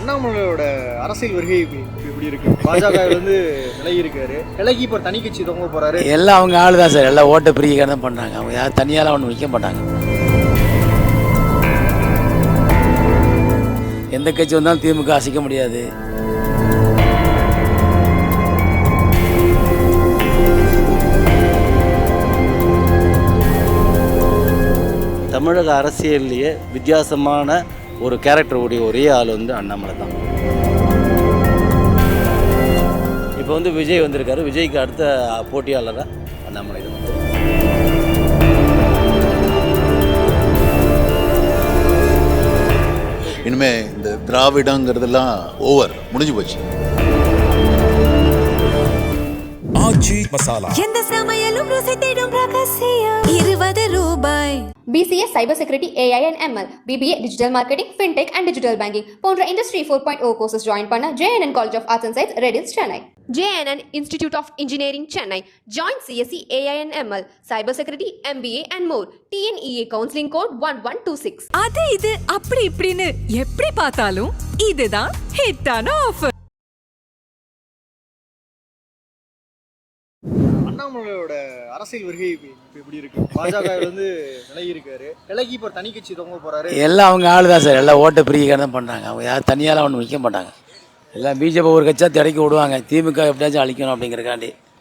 அண்ணாமலையோட அரசியல் வருகை எப்படி இருக்கு? பாஜகவிலிருந்து விலகி இருக்காரு, விலகி இப்போ தனி கட்சி தொங்க போறாரு. எல்லாம் அவங்க ஆளு தான் சார், எல்லாம் ஓட்டை பிரிக்க தான் பண்ணுறாங்க. அவங்க யாரும் தனியாலாம் ஒன்றும் விற்க மாட்டாங்க. எந்த கட்சி வந்தாலும் திமுக அசைக்க முடியாது. தமிழக அரசியல்லையே வித்தியாசமான ஒரு கேரக்டர் உடைய ஒரே ஆள் வந்து அண்ணாமலை தான். இப்போ வந்து விஜய் வந்திருக்காரு, விஜய்க்கு அடுத்த போட்டியாளராக அண்ணாமலை தான். இனிமே இந்த திராவிடங்கிறதெல்லாம் ஓவர், முடிஞ்சு போச்சு. ஆச்சி மசாலா எந்த சமையலும் ருசி தேடும் ரகசியம் 20 ரூபாய். BCA Cyber Security, AI and ML, BBA Digital Marketing, FinTech and Digital Banking போன்ற Industry 4.0 courses join பண்ண JNN College of Arts and Science, Redis, Chennai. JNN Institute of Engineering, Chennai. Join CSE, AI and ML, Cyber Security, MBA and more. TNEA Counseling Code 1126. அது இது அப்படி இப்படின்னு எப்படி பார்த்தாலும் இதுதான் ஹிட்டான ஆஃபர். அண்ணாமலையோட அரசியல் வருகை எப்படி இருக்கு? பாஜகவிலிருந்து விலகி இருக்காரு, விலகி இப்போ தனி கட்சி தொங்க போறாரு. எல்லாம் அவங்க ஆளு தான் சார், எல்லாம் ஓட்டை பிரிக்க தான் பண்ணுறாங்க. அவங்க யாரும் தனியாலாம் ஒன்றும் விற்க மாட்டாங்க. எல்லாம் பிஜேபி ஒரு கட்சியாக திடைக்கி விடுவாங்க, திமுக எப்படியாச்சும் அழிக்கணும்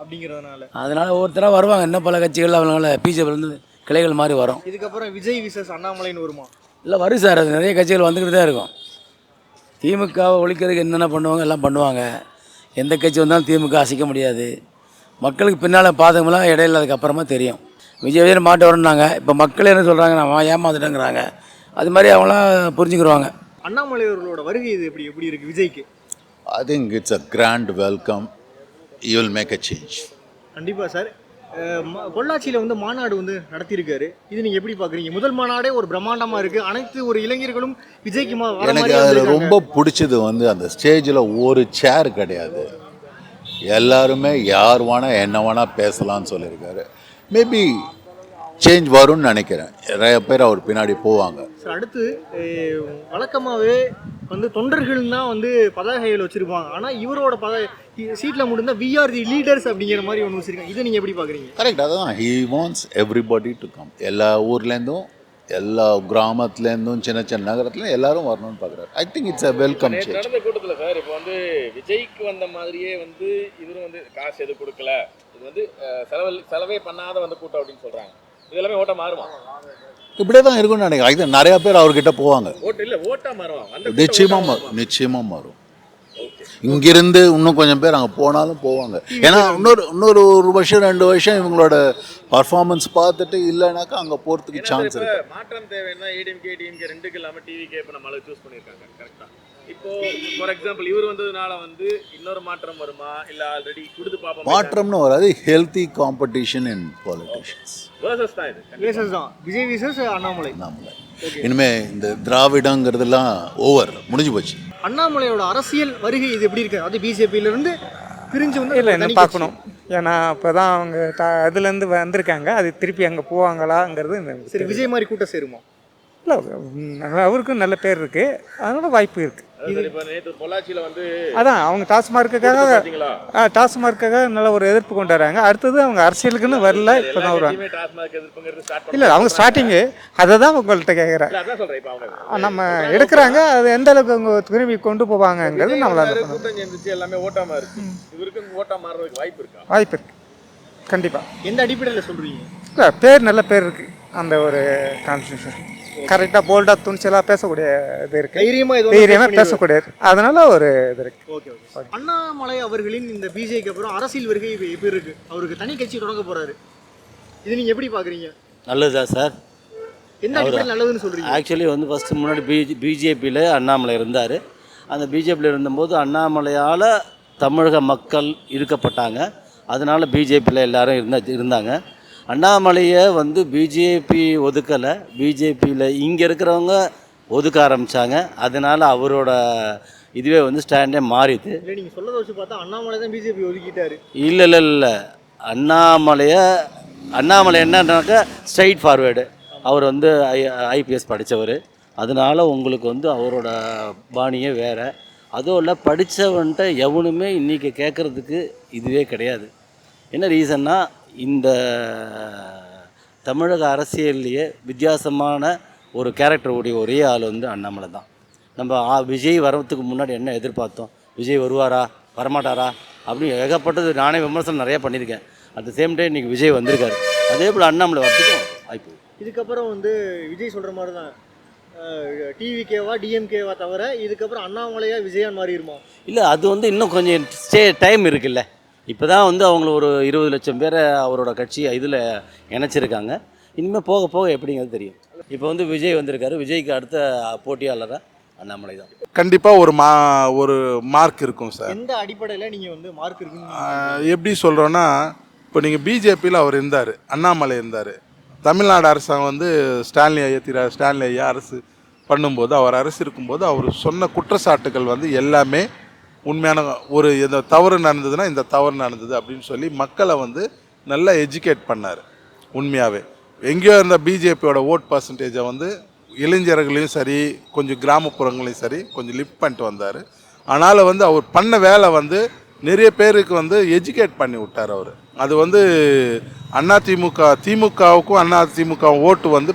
அப்படிங்கிறதுனால ஒவ்வொருத்தராக வருவாங்க. இன்னும் பல கட்சிகள் அவங்களால பிஜேபிலேருந்து கிளைகள் மாதிரி வரும். இதுக்கப்புறம் விஜய் விசஸ் அண்ணாமலைன்னு வருமா? இல்லை வரும் சார், அது நிறைய கட்சிகள் வந்துக்கிட்டு தான் இருக்கும். திமுகவை ஒழிக்கிறதுக்கு என்னென்ன பண்ணுவாங்க எல்லாம் பண்ணுவாங்க. எந்த கட்சி வந்தாலும் திமுக அசைக்க முடியாது. மக்களுக்கு பின்னால் பாதகமெல்லாம் இடையில அதுக்கப்புறமா தெரியும். விஜய் மாட்ட வரணுன்னாங்க, இப்போ மக்கள் என்ன சொல்கிறாங்க, நான் ஏமாந்துட்டேங்கிறாங்க. அது மாதிரி அவங்களாம் புரிஞ்சுக்கிடுவாங்க. அண்ணாமலை அவர்களோட வருகை இது எப்படி இருக்கு விஜய்க்கு? I think it's a grand welcome. You will make a change. கண்டிப்பாக சார். பொள்ளாச்சியில் வந்து மாநாடு வந்து நடத்தியிருக்காரு, இது நீங்கள் எப்படி பார்க்குறீங்க? முதல் மாநாடே ஒரு பிரம்மாண்டமாக இருக்குது, அனைத்து ஒரு இளைஞர்களும் விஜய்க்கு எனக்கு அதில் ரொம்ப பிடிச்சது வந்து அந்த ஸ்டேஜில் ஒரு சேர் கிடையாது, எல்லாருமே யார் வேணால் என்ன வேணால் பேசலாம்னு சொல்லியிருக்காரு. மேபி சேஞ்ச் வரும்னு நினைக்கிறேன். நிறைய பேர் அவர் பின்னாடி போவாங்க சார். அடுத்து வழக்கமாகவே வந்து தொண்டர்கள் தான் வந்து பதாகைகள் வச்சுருப்பாங்க, ஆனால் இவரோட சீட்டில் முடிந்தா வி ஆர் தி லீடர்ஸ் அப்படிங்கிற மாதிரி ஒன்று வச்சுருக்காங்க. இதை நீங்கள் எப்படி பார்க்குறீங்க? கரெக்ட், அதுதான். He wants everybody to come. எல்லா ஊர்லேருந்தும், எல்லா கிராமத்துலேருந்தும், சின்ன சின்ன நகரத்துலேயும் எல்லாரும் வரணும்னு பார்க்குறாரு. I think it's a welcome change. நடந்த கூட்டத்தில் சார் இப்போ வந்து விஜய்க்கு வந்த மாதிரியே வந்து இவரும் வந்து காசு எதுவும் கொடுக்கல, இது வந்து செலவே பண்ணாத வந்து கூட்டம் அப்படின்னு சொல்கிறாங்க. இது எல்லாமே ஓட்டா மாறுமா? இப்படியே தான் இருக்கும்னு நினைக்கிறேன். இது நிறைய பேர் அவர்கிட்ட போவாங்க. ஓட்டா மாறுமா? நிச்சயமாக மாறும். இங்கிருந்து இன்னும் கொஞ்சம் பேர் அங்கே போனாலும் போவாங்க. ஏன்னா இன்னொரு ஒரு வருஷம் 2 வருஷம் இவங்களோட பர்ஃபார்மன்ஸ் பார்த்துட்டு இல்லைனாக்கா அங்கே போகிறதுக்கு சான்ஸ் இருக்கு. மாற்றம் தேவைன்னா ஏடிஎம்கே ரெண்டுக்கு இல்லாமல் டிவிகே இப்போ நம்மளை சூஸ் பண்ணியிருக்காங்க. கரெக்டாக. இப்போ ஃபார் எக்ஸாம்பிள் இவர் வந்ததுனால வந்து இன்னொரு மாற்றம் வருமா, இல்லை ஆல்ரெடி கொடுத்து பார்ப்போம்? மாற்றம்னு வராது, healthy competition in politicians. Versus தான் இது. வேர்சஸ் தான், விஜய் விசஸ் அண்ணாமலை. இனிமே இந்த திராவிடங்கிறதெல்லாம் ஓவர், முடிஞ்சு போச்சு. அண்ணாமலையோட அரசியல் வருகை இது எப்படி இருக்கு? அது பிஜேபியிலிருந்து பிரிஞ்சு வந்து இல்லை என்ன பார்க்கணும். ஏன்னா இப்போ தான் அவங்க இதுலேருந்து வந்திருக்காங்க, அது திருப்பி அங்கே போவாங்களாங்கிறது. சரி, விஜய் மாதிரி கூட்டம் சேருமா? இல்லை, அவருக்கும் நல்ல பேர் இருக்குது, அதனால வாய்ப்பு இருக்குது. பொள்ளாச்சியில் வந்து அதான் அவங்க டாஸ்மார்க்குக்காக நல்ல ஒரு எதிர்ப்பு கொண்டு வராங்க. அடுத்தது அவங்க அரசியலுக்குன்னு வரல, இப்போ தான் வருவாங்க. இல்லை, அவங்க ஸ்டார்டிங்கு அதை தான் உங்கள்கிட்ட கேட்குறேன். நம்ம எடுக்கிறாங்க, அது எந்த அளவுக்கு அவங்க திரும்பி கொண்டு போவாங்கங்கிறது நம்மளால வாய்ப்பு இருக்குது. கண்டிப்பாக. எந்த அடிப்படையில் சொல்கிறீங்க? இல்லை, பேர் நல்ல பேர் இருக்குது, அந்த ஒரு கான்ஸ்டியூஷன் கரெக்டாக போல்டாக துணிச்சலாக பேசக்கூடிய இது இருக்குது, தைரியமாக பேசக்கூடியது, அதனால ஒரு இது இருக்குது. ஓகே. அண்ணாமலை அவர்களின் இந்த பிஜேபிக்கு அப்புறம் அரசியல் வருகை எப்படி இருக்கு? அவருக்கு தனி கட்சி தொடங்க போறாரு, இது நீங்கள் எப்படி பார்க்குறீங்க? நல்லதா சார்? எந்த அடிப்படையில் நல்லதுன்னு சொல்கிறீங்க? ஆக்சுவலி வந்து ஃபஸ்ட்டு முன்னாடி பிஜேபியில் அண்ணாமலை இருந்தார். அந்த பிஜேபியில் இருந்தபோது அண்ணாமலையால் தமிழக மக்கள் இருக்கப்பட்டாங்க, அதனால் பிஜேபியில் எல்லோரும் இருந்தாங்க. அண்ணாமலையை வந்து பிஜேபி ஒதுக்கலை, பிஜேபியில் இங்கே இருக்கிறவங்க ஒதுக்க ஆரம்பித்தாங்க. அதனால் அவரோட இதுவே வந்து ஸ்டாண்டே மாறிது. நீங்கள் சொல்கிறத வச்சு பார்த்தா அண்ணாமலை தான் பிஜேபி ஒதுக்கிட்டாரு. இல்லை, அண்ணாமலை என்னன்னாக்கா ஸ்ட்ரைட் ஃபார்வேர்டு. அவர் வந்து ஐபிஎஸ் படித்தவர், அதனால் உங்களுக்கு வந்து அவரோட பாணியே வேறு. அதுவும் இல்லை படித்தவன்ட்ட எவனுமே இன்றைக்கி கேட்குறதுக்கு இதுவே கிடையாது. என்ன ரீசன்னா, இந்த தமிழக அரசியல்லையே வித்தியாசமான ஒரு கேரக்டர் உடைய ஒரே ஆள் வந்து அண்ணாமலை தான். நம்ம விஜய் வரத்துக்கு முன்னாடி என்ன எதிர்பார்த்தோம், விஜய் வருவாரா வரமாட்டாரா அப்படின்னு ஏகப்பட்டது நானே விமர்சனம் நிறையா பண்ணியிருக்கேன். அட் த சேம் டைம் இன்றைக்கி விஜய் வந்திருக்காரு. அதே போல் அண்ணாமலை வரத்துக்கும் வாய்ப்பு. இதுக்கப்புறம் வந்து விஜய் சொல்கிற மாதிரி தான் டிவிகேவா டிஎம்கேவா தவிர இதுக்கப்புறம் அண்ணாமலையா விஜயான் மாறிடுமா? இல்லை, அது வந்து இன்னும் கொஞ்சம் டைம் இருக்குல்ல. இப்போ தான் வந்து அவங்கள ஒரு 20 லட்சம் பேரை அவரோட கட்சி இதில் இணைச்சிருக்காங்க. இனிமேல் போக போக எப்படிங்கிறது தெரியும். இப்போ வந்து விஜய் வந்திருக்காரு. விஜய்க்கு அடுத்த போட்டியாளராக அண்ணாமலை தான். கண்டிப்பாக ஒரு மார்க் இருக்கும் சார். எந்த அடிப்படையில் நீங்கள் வந்து மார்க் இருக்குன்னு எப்படி சொல்கிறோன்னா, இப்போ நீங்கள் பிஜேபியில் அவர் இருந்தார், அண்ணாமலை இருந்தார். தமிழ்நாடு அரசாங்கம் வந்து ஸ்டான்லி ஐயா அரசு பண்ணும்போது, அவர் அரசு இருக்கும்போது அவர் சொன்ன குற்றச்சாட்டுகள் வந்து எல்லாமே உண்மையான ஒரு இந்த தவறு நடந்ததுன்னா இந்த தவறு நடந்தது அப்படின்னு சொல்லி மக்களை வந்து நல்லா எஜுகேட் பண்ணார். உண்மையாகவே எங்கேயோ இருந்த பிஜேபியோட ஓட் பர்சன்டேஜை வந்து இளைஞர்களையும் சரி கொஞ்சம் கிராமப்புறங்களையும் சரி கொஞ்சம் லிஃப்ட் பண்ணிட்டு வந்தார். அதனால் வந்து அவர் பண்ண வேலை வந்து நிறைய பேருக்கு வந்து எஜுகேட் பண்ணி விட்டார் அவர். அது வந்து திமுகவுக்கும் அதிமுக ஓட்டு வந்து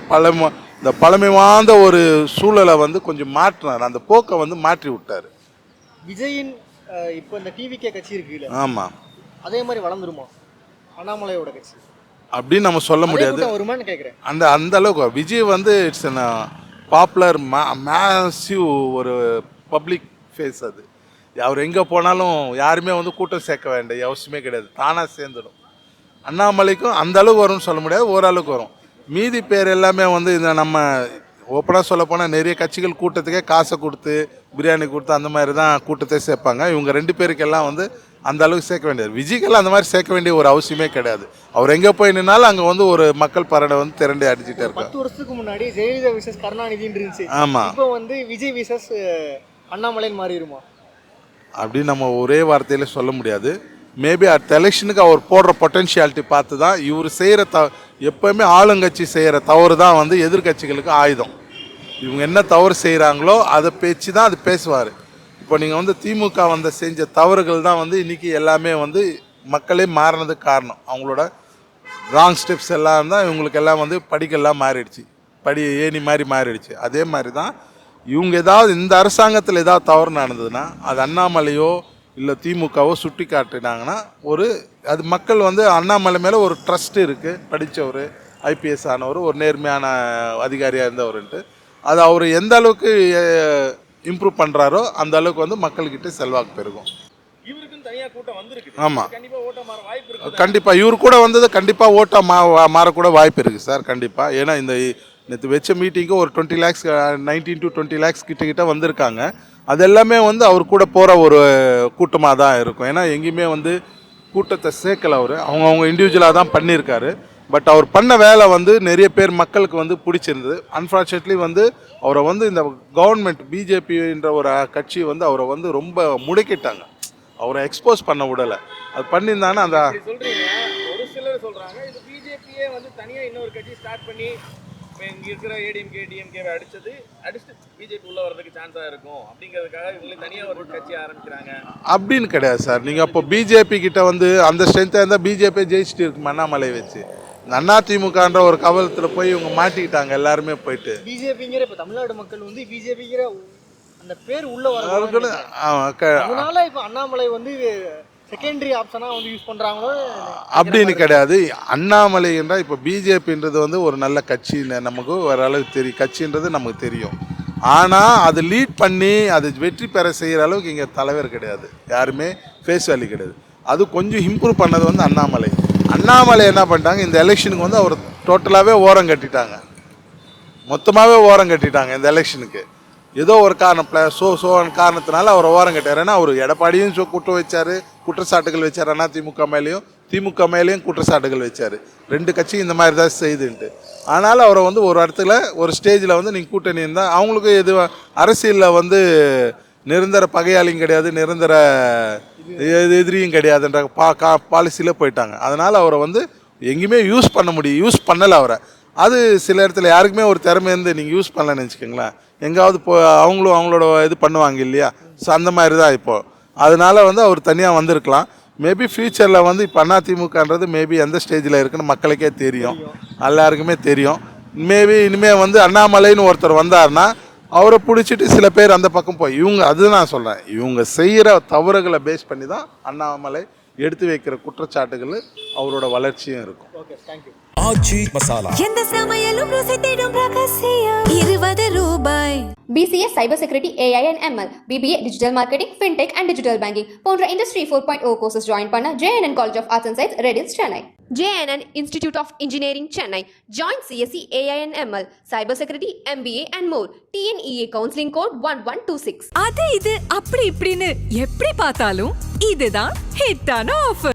இந்த பழமை வாய்ந்த ஒரு சூழலை வந்து கொஞ்சம் மாற்றினார். அந்த போக்கை வந்து மாற்றி விட்டார். விஜயின் இப்போ இந்த டிவிகே கட்சி இருக்குல்ல, ஆமாம், அதே மாதிரி வளர்ந்துருமா அண்ணாமலையோட கட்சி அப்படின்னு நம்ம சொல்ல முடியாது. வருமானு கேட்குறேன். அந்த அளவுக்கு விஜய் வந்து இட்ஸ் அன் பாப்புலர் மேசிவ் ஒரு பப்ளிக் ஃபேஸ். அது அவர் எங்கே போனாலும் யாருமே வந்து கூட்டம் சேர்க்க வேண்டிய அவசியமே கிடையாது, தானாக சேர்ந்துடும். அண்ணாமலைக்கும் அந்த அளவுக்கு வரும்னு சொல்ல முடியாது, ஓரளவுக்கு வரும். மீதி பேர் எல்லாமே வந்து இந்த நம்ம ஓப்பனாக சொல்ல போனால் நிறைய கட்சிகள் கூட்டத்துக்கே காசை கொடுத்து பிரியாணி கொடுத்து அந்த மாதிரி தான் கூட்டத்தை சேர்ப்பாங்க. இவங்க 2 பேருக்கெல்லாம் வந்து அந்த அளவுக்கு சேர்க்க வேண்டியது. விஜய்க்கெல்லாம் அந்த மாதிரி சேர்க்க வேண்டிய ஒரு அவசியமே கிடையாது. அவர் எங்கே போய் நின்னாலும் அங்கே வந்து ஒரு மக்கள் பரடை வந்து திரண்டி அடிச்சுட்டே இருக்காங்க. 10 வருஷத்துக்கு முன்னாடி ஜெயலலிதா விசஸ் கருணாநிதின்னு இருந்துச்சு. ஆமாம், இப்போ வந்து விஜய் விசஸ் அண்ணாமலைன்னு மாறிடுமா அப்படின்னு நம்ம ஒரே வார்த்தையில் சொல்ல முடியாது. மேபி அடுத்த எலெக்ஷனுக்கு அவர் போடுற பொட்டென்ஷியாலிட்டி பார்த்து தான் இவர் செய்கிற எப்போவுமே ஆளுங்கட்சி செய்கிற தவறு தான் வந்து எதிர்கட்சிகளுக்கு ஆயுதம். இவங்க என்ன தவறு செய்கிறாங்களோ அதை பேச்சு தான் அது பேசுவார். இப்போ நீங்கள் வந்து திமுக செஞ்ச தவறுகள் தான் வந்து இன்றைக்கி எல்லாமே வந்து மக்களே மாறினதுக்கு காரணம். அவங்களோட ராங் ஸ்டெப்ஸ் எல்லாம் தான் இவங்களுக்கு எல்லாம் வந்து படிக்கெல்லாம் மாறிடுச்சு, ஏணி மாதிரி மாறிடுச்சு. அதே மாதிரி தான் இவங்க ஏதாவது இந்த அரசாங்கத்தில் ஏதாவது தவறு நடந்ததுன்னா அது அண்ணாமலையோ இல்லை திமுகவோ சுட்டி காட்டினாங்கன்னா அது மக்கள் வந்து அண்ணாமலை மேலே ஒரு ட்ரஸ்ட் இருக்குது. படித்தவர், ஐபிஎஸ் ஆனவர், ஒரு நேர்மையான அதிகாரியாக இருந்தவர்ன்ட்டு அது அவர் எந்த அளவுக்கு இம்ப்ரூவ் பண்ணுறாரோ அந்த அளவுக்கு வந்து மக்கள்கிட்ட செல்வாக்கு பெருகும். ஆமாம், கண்டிப்பாக இவர் கூட வந்தது கண்டிப்பாக ஓட்டாக மாறக்கூட வாய்ப்பு இருக்குது சார். கண்டிப்பாக. ஏன்னா இந்த நேற்று வச்ச மீட்டிங்கு ஒரு 20 lakhs 19 to 20 lakhs கிட்ட வந்திருக்காங்க. அது எல்லாமே வந்து அவர் கூட போகிற ஒரு கூட்டமாக தான் இருக்கும். ஏன்னா எங்கேயுமே வந்து கூட்டத்தை சேர்க்கலை அவர், அவங்க இண்டிவிஜுவலாக தான் பண்ணியிருக்காரு. பட் அவர் பண்ண வேலை வந்து நிறைய பேர் மக்களுக்கு வந்து பிடிச்சிருந்தது. அன்ஃபார்ச்சுனேட்லி வந்து அவரை வந்து இந்த கவர்மெண்ட் பிஜேபின்ற ஒரு கட்சி வந்து அவரை வந்து ரொம்ப முடக்கிட்டாங்க, அவரை எக்ஸ்போஸ் பண்ண விடலை. அது பண்ணியிருந்தாங்கன்னா அந்த ஒரு சிலர் சொல்கிறாங்க இது பிஜேபியே வந்து தனியாக இன்னொரு கட்சி ஸ்டார்ட் பண்ணி இப்போ இங்கே இருக்கிற ஏடிஎம்கே டிஎம்கேவை அடிச்சுட்டு பிஜேபி உள்ள வரதுக்கு சான்ஸாக இருக்கும் அப்படிங்கிறதுக்காக இவங்களே தனியாக ஒரு கட்சி ஆரம்பிக்கிறாங்க அப்படின்னு கிடையாது சார். நீங்கள் அப்போ பிஜேபி கிட்ட வந்து அந்த ஸ்ட்ரென்த்தாக இருந்தால் பிஜேபி ஜெயிச்சுட்டு இருக்கு அண்ணாமலை வச்சு. அதிமுகன்ற ஒரு கவலத்தில் போய் இவங்க மாட்டிக்கிட்டாங்க எல்லாருமே போயிட்டு. பிஜேபிங்கிற இப்போ தமிழ்நாடு மக்கள் வந்து பிஜேபிங்கிற அந்த பேர் உள்ள வர அதனால இப்போ அண்ணாமலை வந்து செகண்டரி ஆப்ஷனாக வந்து யூஸ் பண்ணுறாங்களோ அப்படின்னு கிடையாது. அண்ணாமலை என்றால் இப்போ பிஜேபின்றது வந்து ஒரு நல்ல கட்சி, நமக்கு ஓரளவுக்கு தெரியும், கட்சின்றது நமக்கு தெரியும். ஆனால் அது லீட் பண்ணி அது வெற்றி பெற செய்கிற அளவுக்கு இங்கே தலைவர் கிடையாது, யாருமே ஃபேஸ் வேல்யூ கிடையாது. அது கொஞ்சம் இம்ப்ரூவ் பண்ணது வந்து அண்ணாமலை என்ன பண்ணிட்டாங்க, இந்த எலெக்ஷனுக்கு வந்து அவர் டோட்டலாகவே ஓரம் கட்டிட்டாங்க, மொத்தமாகவே ஓரம் கட்டிட்டாங்க. இந்த எலெக்ஷனுக்கு ஏதோ ஒரு காரணம் காரணத்தினால அவர் ஓரம் கட்டார். ஏன்னா அவர் எடப்பாடியும் குற்றச்சாட்டுகள் வச்சார், திமுக மேலேயும் குற்றச்சாட்டுகள் வச்சார். 2 கட்சி இந்த மாதிரி தான் செய்துன்ட்டு. ஆனாலும் அவரை வந்து ஒரு இடத்துல ஒரு ஸ்டேஜில் வந்து நீங்கள் கூட்டணி இருந்தால் அவங்களுக்கு அரசியலில் வந்து நிரந்தர பகையாளியும் கிடையாது, நிரந்தர எதிரியும் கிடையாதுன்ற பாலிசியில் போயிட்டாங்க. அதனால் அவரை வந்து எங்கேயுமே யூஸ் பண்ணலை அவரை. அது சில இடத்துல யாருக்குமே ஒரு திறமை இருந்து நீங்கள் யூஸ் பண்ணலன்னு வச்சுக்கோங்களேன், எங்காவது அவங்களும் அவங்களோட இது பண்ணுவாங்க இல்லையா. ஸோ அந்த மாதிரி தான் இப்போது. அதனால வந்து அவர் தனியாக வந்திருக்கலாம். மேபி ஃப்யூச்சரில் வந்து இப்போ அதிமுகன்றது மேபி எந்த ஸ்டேஜில் இருக்குன்னு மக்களுக்கே தெரியும், எல்லாருக்குமே தெரியும். மேபி இனிமேல் வந்து அண்ணாமலைன்னு ஒருத்தர் வந்தார்னா அவரை பிடிச்சிட்டு சில பேர் அந்த பக்கம் போய் அதுதான் நான் சொல்கிறேன், இவங்க செய்கிற தவறுகளை பேஸ் பண்ணி தான் அண்ணாமலை எடுத்து வைக்கிற குற்றச்சாட்டுகள் அவரோட வளர்ச்சியும் இருக்கும். Okay, thank you. ஆச்சி மசாலா. எந்த சமையலும் ருசி தேடும் ரகசியம் 20 ரூபாய். BCA Cyber Security, AI and ML, BBA Digital Marketing, Fintech and Digital Banking போன்ற Industry 4.0 courses join பண்ண JNN College of Arts and Science, Redis, Chennai. JNN Institute of Engineering, Chennai. Join CSE, AI and ML, Cyber Security, MBA and more. TNEA Counseling Code 1126. அது இது அப்படி இப்படின்னு எப்படி பார்த்தாலும் இதுதான் ஹிட்டான ஆஃபர்.